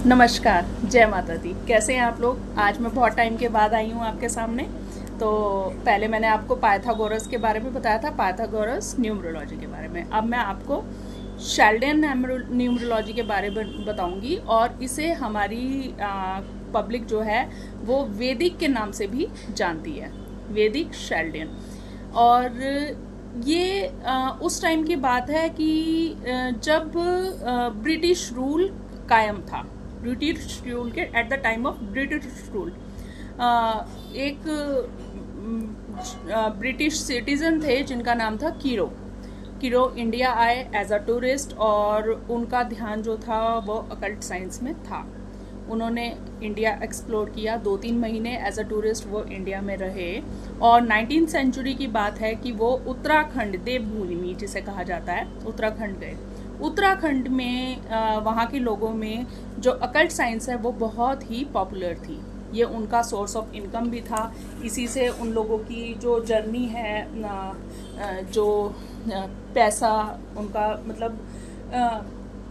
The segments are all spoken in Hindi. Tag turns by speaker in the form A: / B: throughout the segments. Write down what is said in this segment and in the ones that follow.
A: नमस्कार, जय माता दी। कैसे हैं आप लोग? आज मैं बहुत टाइम के बाद आई हूँ आपके सामने। तो पहले मैंने आपको पाइथागोरस के बारे में बताया था, पाइथागोरस न्यूमरोलॉजी के बारे में। अब मैं आपको शेल्डन न्यूमरोलॉजी के बारे में बताऊंगी, और इसे हमारी पब्लिक जो है वो वैदिक के नाम से भी जानती है, वैदिक शेल्डन। और ये उस टाइम की बात है कि जब ब्रिटिश रूल कायम था। ब्रिटिश रूल के at the time of British rule एक ब्रिटिश सिटीजन थे जिनका नाम था कीरो। कीरो इंडिया आए एज अ टूरिस्ट, और उनका ध्यान जो था वो अकल्ट साइंस में था। उन्होंने इंडिया एक्सप्लोर किया, 2-3 महीने एज अ टूरिस्ट वो इंडिया में रहे। और 19th सेंचुरी की बात है कि वो उत्तराखंड, देवभूमि जिसे कहा जाता है, उत्तराखंड गए। उत्तराखंड में वहाँ के लोगों में जो अकल्ट साइंस है वो बहुत ही पॉपुलर थी। ये उनका सोर्स ऑफ इनकम भी था। इसी से उन लोगों की जो जर्नी है, जो पैसा उनका, मतलब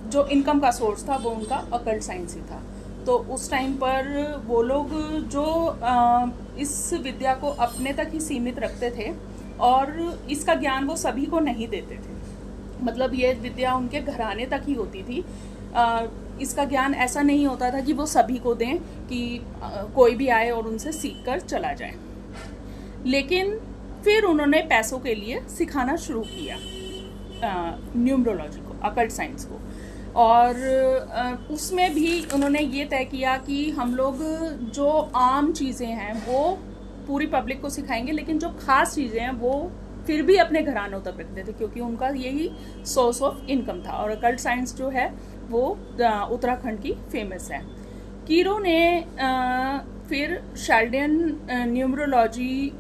A: जो इनकम का सोर्स था वो उनका अकल्ट साइंस ही था। तो उस टाइम पर वो लोग जो इस विद्या को अपने तक ही सीमित रखते थे, और इसका ज्ञान वो सभी को नहीं देते थे। मतलब ये विद्या उनके घराने तक ही होती थी। इसका ज्ञान ऐसा नहीं होता था कि वो सभी को दें, कि कोई भी आए और उनसे सीख कर चला जाए। लेकिन फिर उन्होंने पैसों के लिए सिखाना शुरू किया न्यूमरोलॉजी को, अकल्ट साइंस को। और उसमें भी उन्होंने ये तय किया कि हम लोग जो आम चीज़ें हैं वो पूरी पब्लिक को सिखाएंगे, लेकिन जो खास चीज़ें हैं वो फिर भी अपने घरानों तक रखते थे, क्योंकि उनका यही सोर्स ऑफ इनकम था। और अकल्ट साइंस जो है वो उत्तराखंड की फेमस है। कीरो ने फिर शेल्डन न्यूमरोलॉजी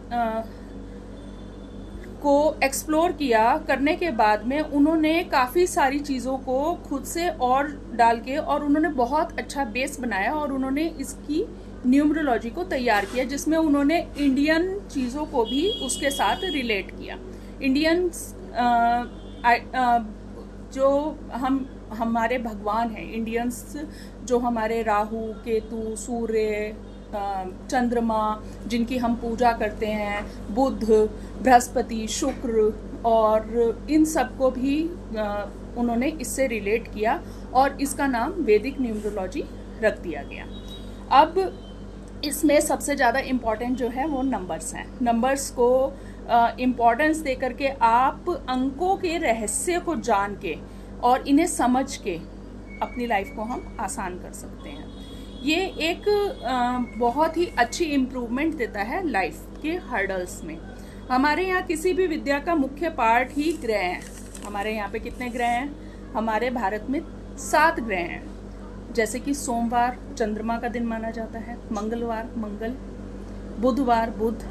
A: को एक्सप्लोर किया। करने के बाद में उन्होंने काफ़ी सारी चीज़ों को खुद से और डाल के, और उन्होंने बहुत अच्छा बेस बनाया, और उन्होंने इसकी न्यूमरोलॉजी को तैयार किया, जिसमें उन्होंने इंडियन चीज़ों को भी उसके साथ रिलेट किया। इंडियन जो हमारे भगवान हैं, इंडियंस जो हमारे राहु, केतु, सूर्य, चंद्रमा, जिनकी हम पूजा करते हैं, बुध, बृहस्पति, शुक्र, और इन सब को भी उन्होंने इससे रिलेट किया, और इसका नाम वैदिक न्यूमरोलॉजी रख दिया गया। अब इसमें सबसे ज़्यादा इम्पॉर्टेंट जो है वो नंबर्स हैं। नंबर्स को इम्पॉर्टेंस दे करके आप अंकों के रहस्य को जान के और इन्हें समझ के अपनी लाइफ को हम आसान कर सकते हैं। ये एक बहुत ही अच्छी इम्प्रूवमेंट देता है लाइफ के हर्डल्स में। हमारे यहाँ किसी भी विद्या का मुख्य पार्ट ही ग्रह हैं। हमारे यहाँ पे कितने ग्रह हैं? हमारे भारत में 7 ग्रह हैं। जैसे कि सोमवार चंद्रमा का दिन माना जाता है, मंगलवार मंगल, बुधवार बुध,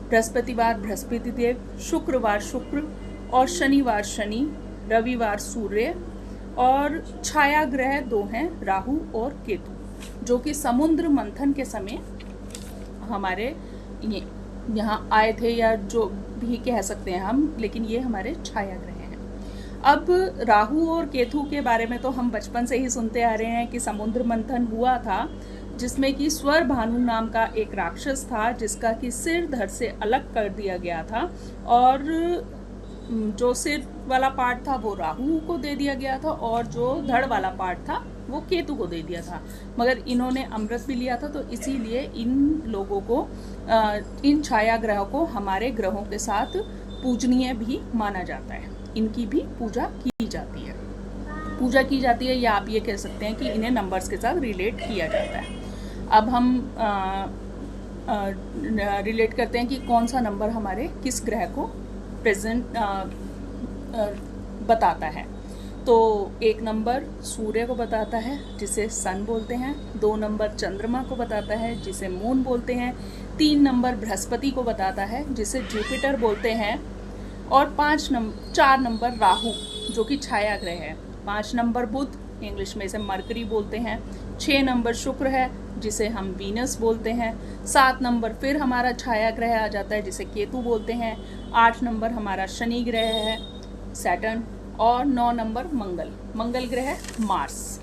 A: बृहस्पतिवार बृहस्पति देव, शुक्रवार शुक्र, और शनिवार शनि, रविवार सूर्य, और छाया ग्रह 2 हैं, राहु और केतु, जो कि समुद्र मंथन के समय हमारे यहाँ आए थे, या जो भी कह सकते हैं हम, लेकिन ये हमारे छाया ग्रह हैं। अब राहु और केतु के बारे में तो हम बचपन से ही सुनते आ रहे हैं कि समुद्र मंथन हुआ था, जिसमें कि स्वर भानु नाम का एक राक्षस था, जिसका कि सिर धड़ से अलग कर दिया गया था, और जो सिर वाला पार्ट था वो राहु को दे दिया गया था, और जो धड़ वाला पार्ट था वो केतु को दे दिया था। मगर इन्होंने अमृत भी लिया था, तो इसीलिए इन लोगों को, इन छाया ग्रहों को हमारे ग्रहों के साथ पूजनीय भी माना जाता है। इनकी भी पूजा की जाती है, या आप ये कह सकते हैं कि इन्हें नंबर्स के साथ रिलेट किया जाता है। अब हम रिलेट करते हैं कि कौन सा नंबर हमारे किस ग्रह को प्रेजेंट बताता है। तो 1 नंबर सूर्य को बताता है, जिसे सन बोलते हैं। 2 नंबर चंद्रमा को बताता है, जिसे मून बोलते हैं। 3 नंबर बृहस्पति को बताता है, जिसे जुपिटर बोलते हैं। और 4 नंबर राहु, जो कि छाया ग्रह है। 5 नंबर बुध, इंग्लिश में इसे मरकरी बोलते हैं। 6 नंबर शुक्र है, जिसे हम वीनस बोलते हैं। 7 नंबर फिर हमारा छाया ग्रह आ जाता है, जिसे केतु बोलते हैं। 8 नंबर हमारा शनि ग्रह है, सैटर्न। और 9 नंबर मंगल ग्रह, मार्स।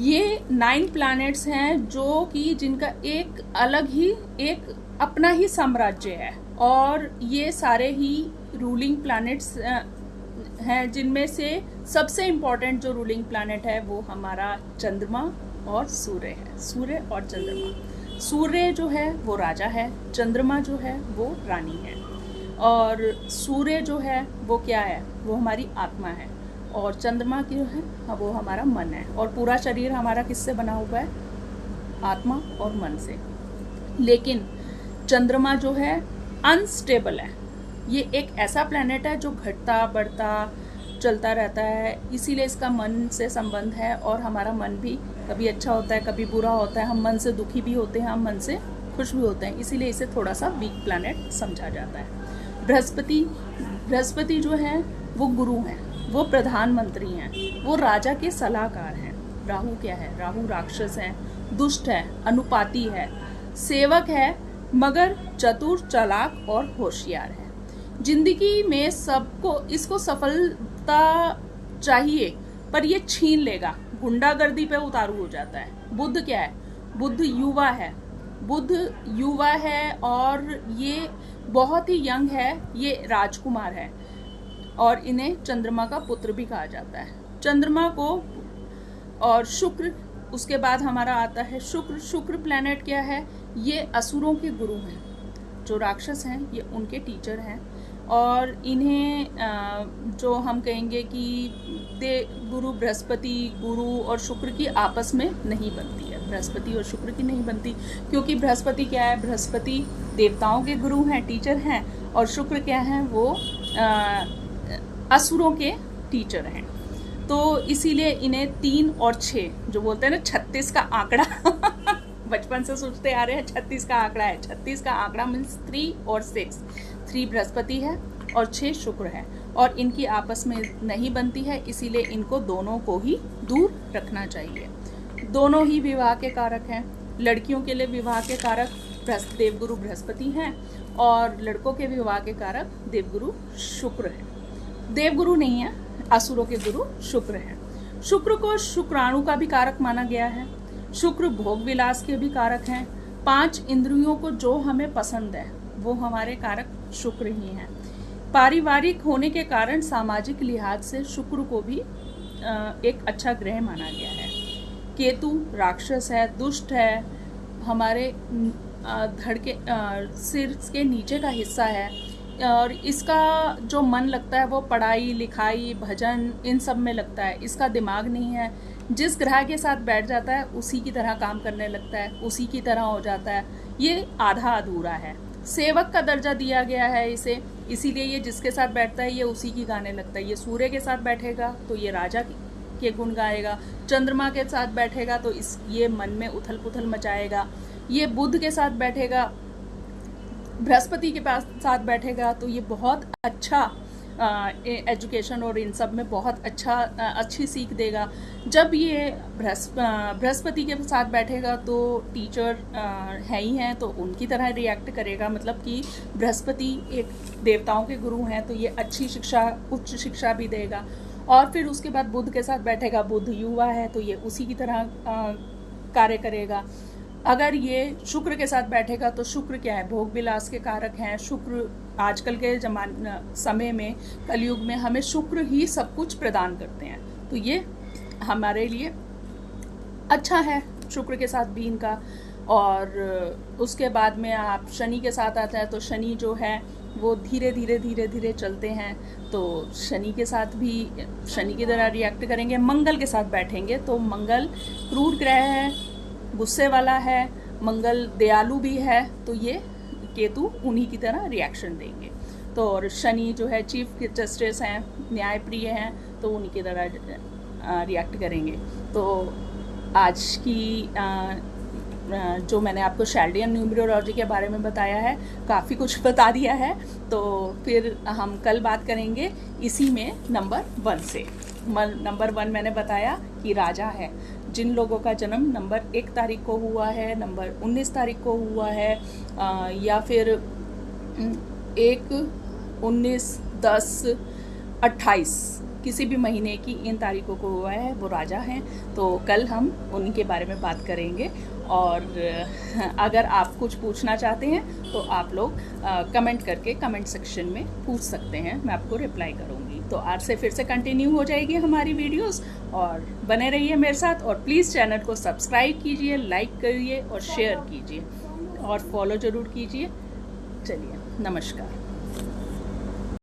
A: ये 9 प्लैनेट्स हैं जो कि जिनका एक अलग ही एक अपना ही साम्राज्य है, और ये सारे ही रूलिंग प्लैनेट्स हैं, जिनमें से सबसे इम्पोर्टेंट जो रूलिंग प्लैनेट है वो हमारा चंद्रमा और सूर्य है। सूर्य और चंद्रमा, सूर्य जो है वो राजा है, चंद्रमा जो है वो रानी है, और सूर्य जो है वो क्या है, वो हमारी आत्मा है, और चंद्रमा की जो है वो हमारा मन है, और पूरा शरीर हमारा किससे बना हुआ है, आत्मा और मन से। लेकिन चंद्रमा जो है अनस्टेबल है, ये एक ऐसा प्लैनेट है जो घटता बढ़ता चलता रहता है, इसीलिए इसका मन से संबंध है, और हमारा मन भी कभी अच्छा होता है कभी बुरा होता है, हम मन से दुखी भी होते हैं, हम मन से खुश भी होते हैं, इसीलिए इसे थोड़ा सा वीक प्लैनेट समझा जाता है। बृहस्पति जो है वो गुरु हैं, वो प्रधानमंत्री हैं, वो राजा के सलाहकार हैं। राहु क्या है, राहु राक्षस है, दुष्ट है, अनुपाती है, सेवक है, मगर चतुर, चालाक और होशियार है। जिंदगी में सबको इसको सफलता चाहिए, पर ये छीन लेगा, गुंडागर्दी पे उतारू हो जाता है। बुध क्या है, बुध युवा है, बुध युवा है, और ये बहुत ही यंग है, ये राजकुमार है, और इन्हें चंद्रमा का पुत्र भी कहा जाता है। चंद्रमा को, और शुक्र उसके बाद हमारा आता है शुक्र। शुक्र प्लैनेट क्या है, ये असुरों के गुरु हैं, जो राक्षस हैं ये उनके टीचर हैं, और इन्हें जो हम कहेंगे कि गुरु बृहस्पति, गुरु और शुक्र की आपस में नहीं बनती है, बृहस्पति और शुक्र की नहीं बनती, क्योंकि बृहस्पति क्या है, बृहस्पति देवताओं के गुरु हैं, टीचर हैं, और शुक्र क्या है, वो असुरों के टीचर हैं। तो इसीलिए इन्हें 3 और 6 जो बोलते हैं ना 36 का आंकड़ा बचपन से सोचते आ रहे हैं 36 का आंकड़ा है, 36 का आंकड़ा मीन्स 3 और 6, 3 बृहस्पति है और 6 शुक्र है, और इनकी आपस में नहीं बनती है, इसीलिए इनको दोनों को ही दूर रखना चाहिए। दोनों ही विवाह के कारक हैं। लड़कियों के लिए विवाह के कारक देवगुरु बृहस्पति हैं, और लड़कों के विवाह के कारक देवगुरु शुक्र हैं। देवगुरु नहीं है, असुरों के गुरु शुक्र हैं। शुक्र को शुक्राणु का भी कारक माना गया है। शुक्र भोग विलास के भी कारक हैं। 5 इंद्रियों को जो हमें पसंद है वो हमारे कारक शुक्र ही हैं। पारिवारिक होने के कारण सामाजिक लिहाज से शुक्र को भी एक अच्छा ग्रह माना गया है। केतु राक्षस है, दुष्ट है, हमारे धड़ के सिर के नीचे का हिस्सा है, और इसका जो मन लगता है वो पढ़ाई लिखाई भजन इन सब में लगता है, इसका दिमाग नहीं है। जिस ग्रह के साथ बैठ जाता है उसी की तरह काम करने लगता है, उसी की तरह हो जाता है, ये आधा अधूरा है। सेवक का दर्जा दिया गया है इसे, इसीलिए ये जिसके साथ बैठता है ये उसी की गाने लगता है। ये सूर्य के साथ बैठेगा तो ये राजा के गुण गाएगा, चंद्रमा के साथ बैठेगा तो ये मन में उथल पुथल मचाएगा, ये बुध के साथ बैठेगा, बृहस्पति के पास साथ बैठेगा तो ये बहुत अच्छा एजुकेशन और इन सब में बहुत अच्छी सीख देगा। जब ये बृहस्पति के साथ बैठेगा तो टीचर है ही हैं तो उनकी तरह रिएक्ट करेगा, मतलब कि बृहस्पति एक देवताओं के गुरु हैं तो ये अच्छी शिक्षा, उच्च शिक्षा भी देगा। और फिर उसके बाद बुध के साथ बैठेगा, बुध युवा है तो ये उसी की तरह कार्य करेगा। अगर ये शुक्र के साथ बैठेगा तो शुक्र क्या है, भोग विलास के कारक हैं। शुक्र आजकल के समय में कलयुग में हमें शुक्र ही सब कुछ प्रदान करते हैं, तो ये हमारे लिए अच्छा है शुक्र के साथ भी इनका। और उसके बाद में आप शनि के साथ आता है तो शनि जो है वो धीरे धीरे चलते हैं, तो शनि के साथ भी शनि की तरह रिएक्ट करेंगे। मंगल के साथ बैठेंगे तो मंगल क्रूर ग्रह है, गुस्से वाला है, मंगल दयालु भी है, तो ये केतु उन्हीं की तरह रिएक्शन देंगे। तो और शनि जो है चीफ जस्टिस हैं, न्यायप्रिय हैं, तो उन्हीं की तरह रिएक्ट करेंगे। तो आज की जो मैंने आपको शैल्डियन न्यूमरोलॉजी के बारे में बताया है, काफ़ी कुछ बता दिया है, तो फिर हम कल बात करेंगे इसी में नंबर 1 से। नंबर 1 मैंने बताया कि राजा है, जिन लोगों का जन्म नंबर 1 तारीख को हुआ है, नंबर 19 तारीख को हुआ है, या फिर 1, 19, 10, 28 किसी भी महीने की इन तारीखों को हुआ है वो राजा हैं। तो कल हम उनके बारे में बात करेंगे। और अगर आप कुछ पूछना चाहते हैं तो आप लोग कमेंट करके कमेंट सेक्शन में पूछ सकते हैं, मैं आपको रिप्लाई करूँगी। तो आज से फिर से कंटिन्यू हो जाएगी हमारी वीडियोस, और बने रहिए मेरे साथ। और प्लीज़ चैनल को सब्सक्राइब कीजिए, लाइक करिए और शेयर कीजिए और फॉलो ज़रूर कीजिए। चलिए, नमस्कार।